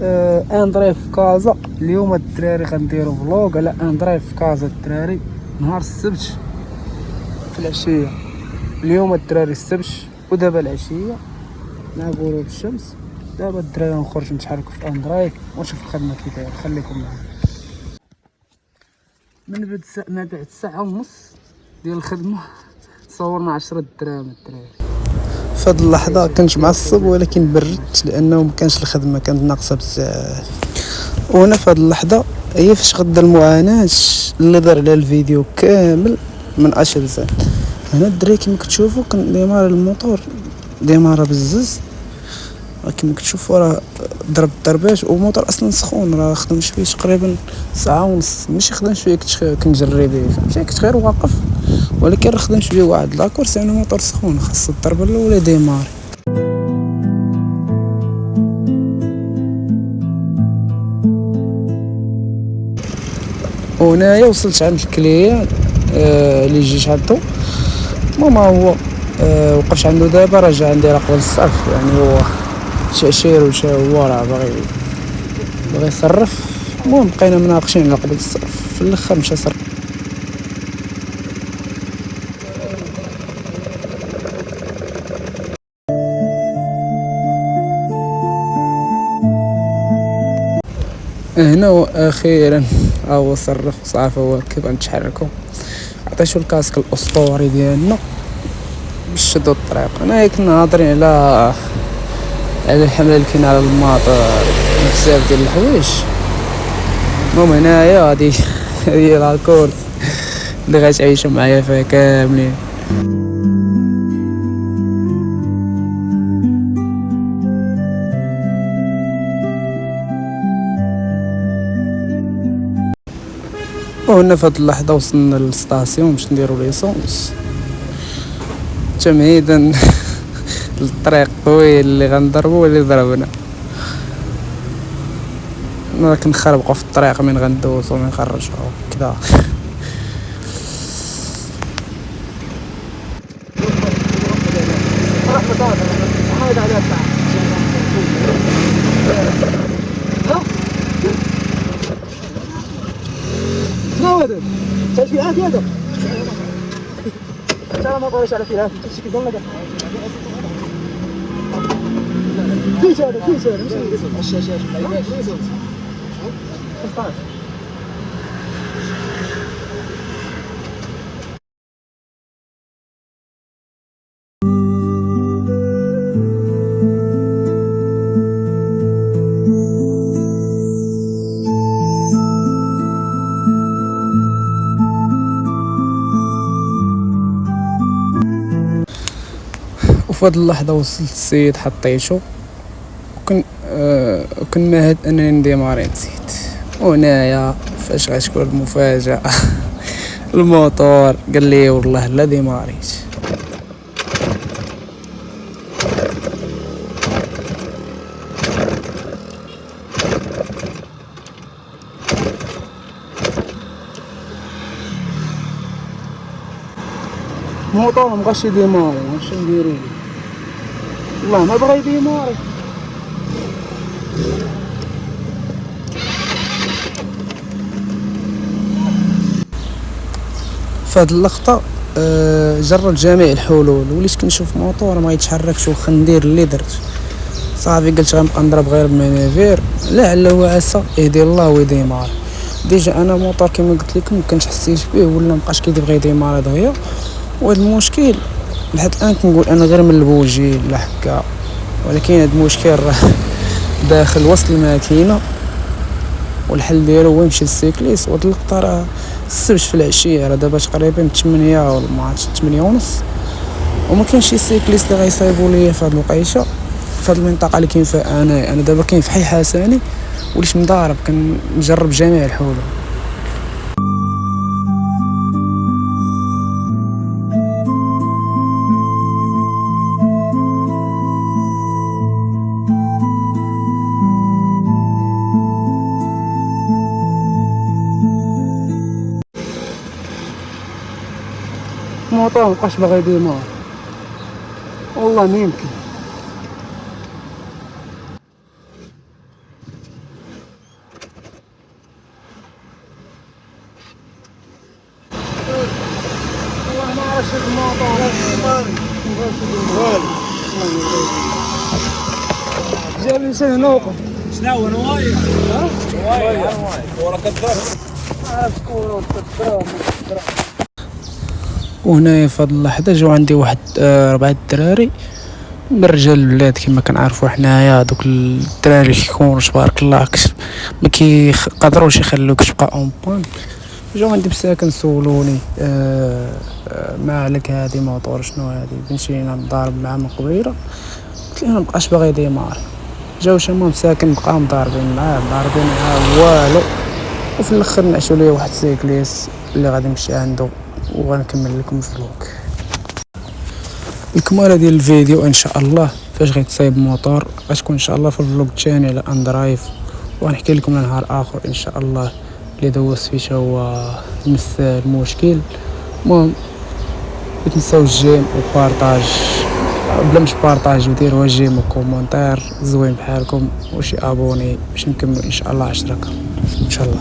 اندرايف في كازا. اليوم الدراري غنديرو فلوق على اندرايف في كازا الدراري نهار السبت في العشيه. اليوم الدراري السبت ودابا العشيه مع غروب الشمس. دابا الدراري نخرج نتحركوا في اندرايف ونشوف الخدمه كي دايره. خليكم معنا. ما بعد ساعه ونص ديال الخدمه صورنا 10 دراهم الدراري. في هاد اللحظه كنت معصب ولكن بردت لانه مكانش الخدمه كانت ناقصه بزاف. وهنا في هاد اللحظه هي فاش غدا المعاناه اللي دار على الفيديو كامل من اشلزان. هنا الدراري كيما كتشوفوا كان ديمار الموتور ديمارة بالزز كيما كتشوفوا راه ضرب ضربات والموتور اصلا سخون راه خدم شويه تقريبا ساعه ونص ماشي خدم شويه كنجري به فهمتي كنت غير واقف ولكن راه خدم شويه واحد لاكورس يعني الموتور سخون خاص الضربه الاولى ديماري. وهنايا وصلت عند الكليان اللي جيت عندو ماما هو وقفت عنده دابا راجع عندي راه قبل الصرف يعني هو تأشير وشا هو راه باغي يصرف. المهم بقينا مناقشين على قبل الصرف في الاخر مشى صرف. هنا واخيرا هو صرف صافي هو كيف نتحركوا. عطيتو الكاسك الاسطوري ديالنا باش شدوا الطريق. انا كنا ناظرين على الحمله اللي كاين على الماطور بزاف ديال الحوايج. المهم هنايا هادي هي لاكورس اللي غتعيشوا معايا فيها كاملين. وهنا في هاد اللحظه وصلنا للستاسيون باش نديرو ليسونس تمهيدا للطريق الطويل اللي غنضربو واللي ضربنا. انا كنخربقوا في الطريق من غندوزو ومن نخرجو كذا. ناودر تمشي عافيه هذا ترى ما بغيتش على فيها تمشي كيدور لك فيش هذا الشاشات وفي هاد اللحظه وصلت السيد حطيتو وكن ماهد انني نديماري نسيت. وهنايا فاش غتكون المفاجاه الموتور قال لي والله لا ديماريت. الموتور مبغاش يديماري واش نديرو والله ما بغا يديماري. في هاد اللقطه جرب جميع الحلول وليت كنشوف موتور ما يتحركش وخا ندير اللي درت صافي قلت غنبقى نضرب غير بالمانيفير لعل وعسى يهدي الله ويديمار. ديجا انا موتور كما قلت لكم كنت حسيت به ولا مابقاش كيبغي يديمار دغيا. وهذا المشكل لحد الان كنقول انا غير من البوجي لا هكا ولكن هذا المشكل راه داخل وسط الماكينه والحل ديالو هو يمشي للسيكليس. وهاد اللقطه راه السبت في العشيه راه دابا تقريبا 8 ولا 8 ونص وما كاينش شي سيكليس اللي غيصايبوا ليا في هاد الوقيته في هاد المنطقه اللي كاين فيها انا دابا كاين في حي حسني وليت مضارب كنجرب جميع الحلول. الموطور مبقاش باغي يديمار والله ما يمكن. جاب الانسان هنا وقف. شنو هو نوايا؟ نوايا ورا كدار. وهنايا فهاد اللحظة جاو عندي واحد 4 دراري من رجال البلاد كما كنعرفوا حنايا. دوك الدراري كيكونوا تبارك الله ما كيقدروش يخلوك تبقى اون بوين. جاو عندي بساكن سولوني مالك هادي موطور شنو هادي، مشينا نضارب معاه من قبيله قلت لهم مبقاش باغي يديمار. جاو شي مساكن بقاو مضاربين معاه والو، وفي الاخر نعشوا ليه واحد سيكليس اللي غادي نمشي عنده وغنكمل لكم الفلوق. الكمالة ديال الفيديو ان شاء الله فاش غيتصايب موطور غتكون ان شاء الله في الفلوق الثاني على اندرايف، وغنحكي لكم نهار اخر ان شاء الله اللي دوز فيه هو نفس المشكل. المهم ما تنساو الجيم وبارطاج، بلا مش بارطاج وديروا جيم وكومونتير زوين بحالكم وشي ابوني باش نكمل ان شاء الله 10 ان شاء الله.